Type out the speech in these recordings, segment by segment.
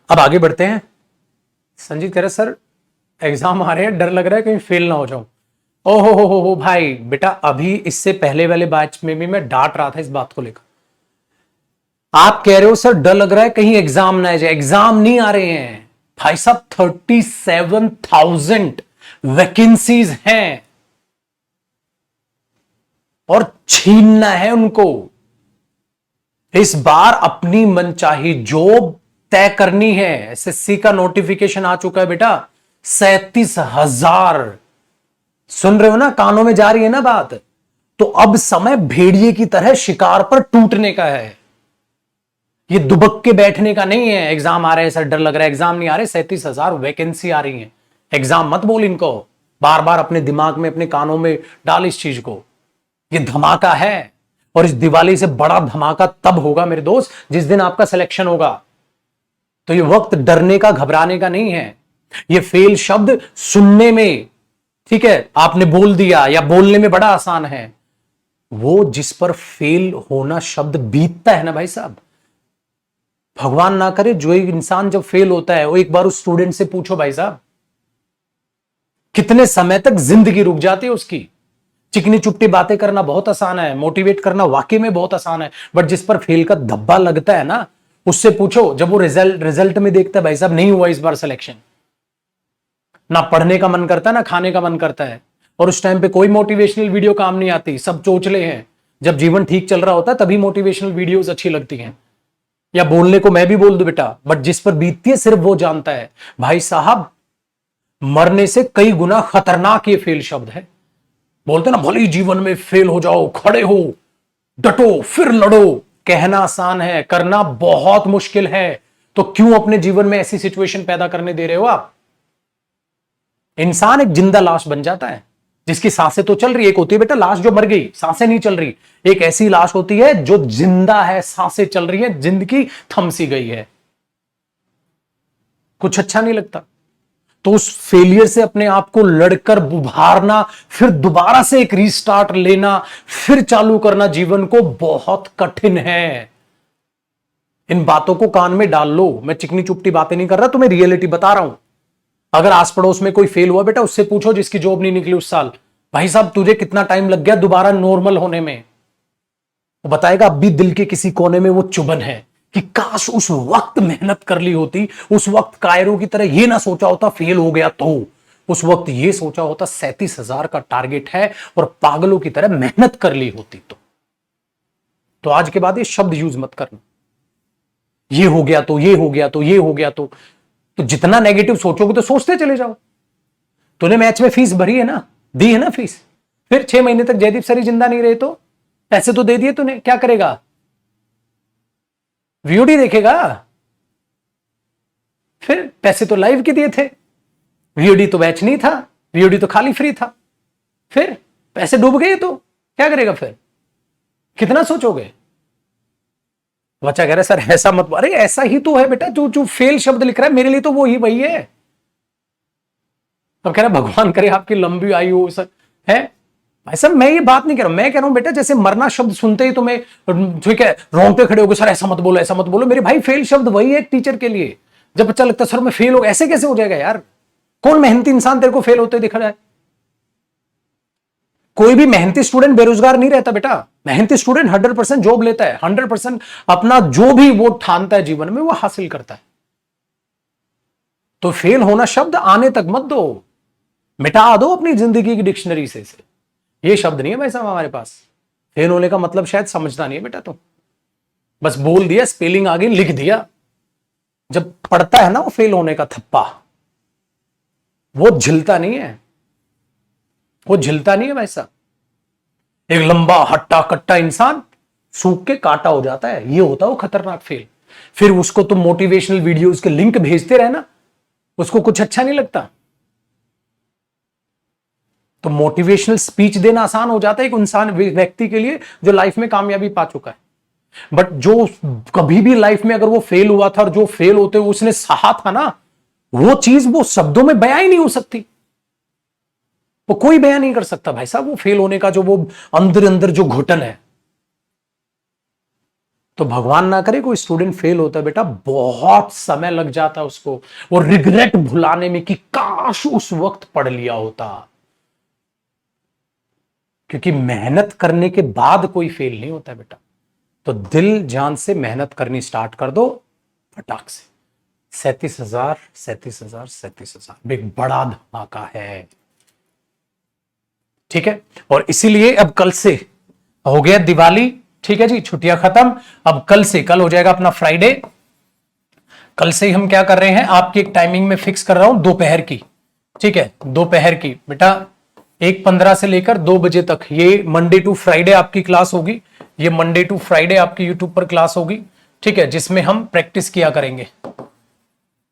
अब आगे बढ़ते हैं। संजीत कह रहे सर एग्जाम आ रहे हैं, डर लग रहा है कहीं फेल ना हो जाऊं। ओहो हो भाई बेटा, अभी इससे पहले वाले बैच में भी मैं डांट रहा था इस बात को लेकर। आप कह रहे हो सर डर लग रहा है कहीं एग्जाम ना आ जाए। एग्जाम नहीं आ रहे हैं भाई साहब, 37,000 वैकेंसीज हैं और छीनना है उनको। इस बार अपनी मनचाही जॉब तय करनी है। एसएससी का नोटिफिकेशन आ चुका है बेटा, 37,000। सुन रहे हो ना, कानों में जा रही है ना बात। तो अब समय भेड़िए की तरह शिकार पर टूटने का है, ये दुबक के बैठने का नहीं है। एग्जाम आ रहे हैं सर, डर लग रहा है। एग्जाम नहीं आ रहे, 37,000 वैकेंसी आ रही है। एग्जाम मत बोल इनको, बार बार अपने दिमाग में अपने कानों में डाल इस चीज को। ये धमाका है और इस दिवाली से बड़ा धमाका तब होगा मेरे दोस्त जिस दिन आपका सिलेक्शन होगा। तो ये वक्त डरने का घबराने का नहीं है। ये फेल शब्द सुनने में, ठीक है, आपने बोल दिया या बोलने में बड़ा आसान है। वो जिस पर फेल होना शब्द बीतता है ना भाई साहब, भगवान ना करे जो एक इंसान जब फेल होता है, वो एक बार उस स्टूडेंट से पूछो भाई साहब कितने समय तक जिंदगी रुक जाती है उसकी। चिकनी चुपटी बातें करना बहुत आसान है, मोटिवेट करना वाकई में बहुत आसान है, बट जिस पर फेल का धब्बा लगता है ना, उससे पूछो जब वो रिजल्ट में देखता है भाई साहब नहीं हुआ इस बार सिलेक्शन, ना पढ़ने का मन करता है ना खाने का मन करता है। और उस टाइम पे कोई मोटिवेशनल वीडियो काम नहीं आती, सब चोचले हैं। जब जीवन ठीक चल रहा होता है तभी मोटिवेशनल वीडियोस अच्छी लगती हैं, या बोलने को मैं भी बोल दूं बेटा, बट जिस पर बीतती है सिर्फ वो जानता है। भाई साहब मरने से कई गुना खतरनाक ये फेल शब्द है। बोलते ना भले जीवन में फेल हो जाओ, खड़े हो, डटो, फिर लड़ो। कहना आसान है, करना बहुत मुश्किल है। तो क्यों अपने जीवन में ऐसी सिचुएशन पैदा करने दे रहे हो आप। इंसान एक जिंदा लाश बन जाता है जिसकी सांसें तो चल रही है। एक होती है बेटा लाश जो मर गई, सांसें नहीं चल रही। एक ऐसी लाश होती है जो जिंदा है, सांसें चल रही है, जिंदगी थम सी गई है। कुछ अच्छा नहीं लगता। तो उस फेलियर से अपने आप को लड़कर उभारना, फिर दोबारा से एक रीस्टार्ट लेना, फिर चालू करना जीवन को बहुत कठिन है। इन बातों को कान में डाल लो। मैं चिकनी चुपटी बातें नहीं कर रहा, तुम्हें रियलिटी बता रहा हूं। अगर आस पड़ोस में कोई फेल हुआ बेटा, उससे पूछो जिसकी जॉब नहीं निकली उस साल, भाई साहब तुझे कितना टाइम लग गया दोबारा नॉर्मल होने में। वो बताएगा अब भी दिल के किसी कोने में वो चुभन है कि काश उस वक्त मेहनत कर ली होती, उस वक्त कायरों की तरह ये ना सोचा होता फेल हो गया, तो उस वक्त ये सोचा होता 37,000 का टारगेट है और पागलों की तरह मेहनत कर ली होती। तो आज के बाद ये शब्द यूज मत करना, ये हो गया तो, ये हो गया तो, ये हो गया तो जितना नेगेटिव सोचोगे तो सोचते चले जाओ। तूने मैच में फीस भरी है ना, दी है ना फीस, फिर 6 महीने तक जयदीप सर ही जिंदा नहीं रहे तो पैसे तो दे दिए तूने, क्या करेगा। वीओडी देखेगा, फिर पैसे तो लाइव के दिए थे, वीओडी तो बैच नहीं था, वीओडी तो खाली फ्री था, फिर पैसे डूब गए तो क्या करेगा। फिर कितना सोचोगे। बच्चा कह रहा है सर ऐसा मत, अरे ऐसा ही तो है बेटा, जो फेल शब्द लिख रहा है मेरे लिए तो वो ही वही है। अब कह रहा है भगवान करे आपकी लंबी आयु हो सर है। भाई साहब मैं ये बात नहीं कह रहा हूं, मैं कह रहा हूं बेटा जैसे मरना शब्द सुनते ही तुम्हें ठीक है रोंगटे खड़े हो गए, सर ऐसा मत बोलो, ऐसा मत बोलो। मेरे भाई फेल शब्द वही है एक टीचर के लिए। जब बच्चा लगता है सर मैं फेल हो, ऐसे कैसे हो जाएगा यार। कौन मेहनती इंसान तेरे को फेल होते दिख रहा है। कोई भी मेहनती स्टूडेंट बेरोजगार नहीं रहता बेटा। मेहनती स्टूडेंट 100% जॉब लेता है, 100% अपना जो भी वो ठानता है जीवन में वो हासिल करता है। तो फेल होना शब्द आने तक मत दो, मिटा दो अपनी जिंदगी की डिक्शनरी से। ये शब्द नहीं है भाई साहब हमारे पास। फेल होने का मतलब शायद समझता नहीं है बेटा। तो बस बोल दिया, स्पेलिंग आगे लिख दिया। जब पड़ता है ना वो फेल होने का थप्पा, वो झिलता नहीं है, वो झिलता नहीं है भाई साहब। एक लंबा हट्टा कट्टा इंसान सूख के काटा हो जाता है, ये होता है वो खतरनाक फेल। फिर उसको तुम मोटिवेशनल वीडियोस के लिंक भेजते रहना, उसको कुछ अच्छा नहीं लगता। तो मोटिवेशनल स्पीच देना आसान हो जाता है एक इंसान व्यक्ति के लिए जो लाइफ में कामयाबी पा चुका है। बट जो कभी भी लाइफ में अगर वो फेल हुआ था और जो फेल होते हुए उसने सहा था ना, वो चीज वो शब्दों में बयां ही नहीं हो सकती। वो कोई बयां नहीं कर सकता भाई साहब वो फेल होने का जो वो अंदर अंदर जो घुटन है। तो भगवान ना करे कोई स्टूडेंट फेल होता है बेटा, बहुत समय लग जाता है उसको वो रिग्रेट भुलाने में कि काश उस वक्त पढ़ लिया होता। क्योंकि मेहनत करने के बाद कोई फेल नहीं होता है बेटा। तो दिल जान से मेहनत करनी स्टार्ट कर दो फटाक से। 37,000 37,000 37,000 एक बड़ा धमाका है। ठीक है, और इसीलिए अब कल से हो गया दिवाली, ठीक है जी, छुट्टियां खत्म। अब कल से, कल हो जाएगा अपना फ्राइडे। कल से हम क्या कर रहे हैं, आपकी एक टाइमिंग में फिक्स कर रहा हूं दोपहर की। ठीक है, दोपहर की बेटा 1:15 से लेकर 2 बजे तक, ये मंडे टू फ्राइडे आपकी क्लास होगी। ये मंडे टू फ्राइडे आपकी यूट्यूब पर क्लास होगी। ठीक है, जिसमें हम प्रैक्टिस किया करेंगे।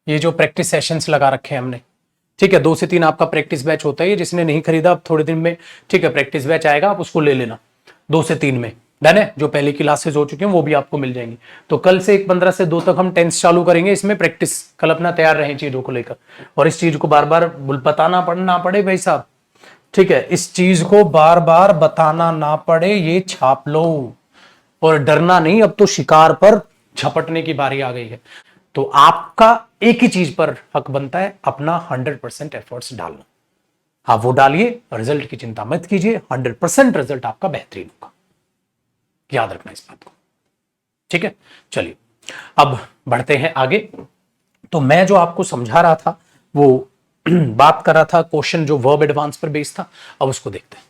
ये जो प्रैक्टिस सेशंस लगा रखे हैं हमने, ठीक है, 2 से 3 आपका प्रैक्टिस बैच होता है। जिसने नहीं खरीदा अब थोड़े दिन में, ठीक है, प्रैक्टिस बैच आएगा, आप उसको ले लेना 2 से 3 में। डन है, जो पहली क्लासेस हो चुकी हैं वो भी आपको मिल जाएंगी। तो कल से 1:15 से 2 तक हम टेंस चालू करेंगे इसमें प्रैक्टिस। कल अपना तैयार रहें चीजों को लेकर, और इस चीज को बार बार बताना पड़ना पड़े भाई साहब। ठीक है, इस चीज को बार बार बताना ना पड़े, ये छाप लो। और डरना नहीं, अब तो शिकार पर झपटने की बारी आ गई है। तो आपका एक ही चीज पर हक बनता है, अपना 100% एफर्ट्स डालना। आप वो डालिए, रिजल्ट की चिंता मत कीजिए, 100% रिजल्ट आपका बेहतरीन होगा। याद रखना इस बात को। ठीक है, चलिए अब बढ़ते हैं आगे। तो मैं जो आपको समझा रहा था वो बात कर रहा था क्वेश्चन जो वर्ब एडवांस पर बेस्ड था। अब उसको देखते हैं।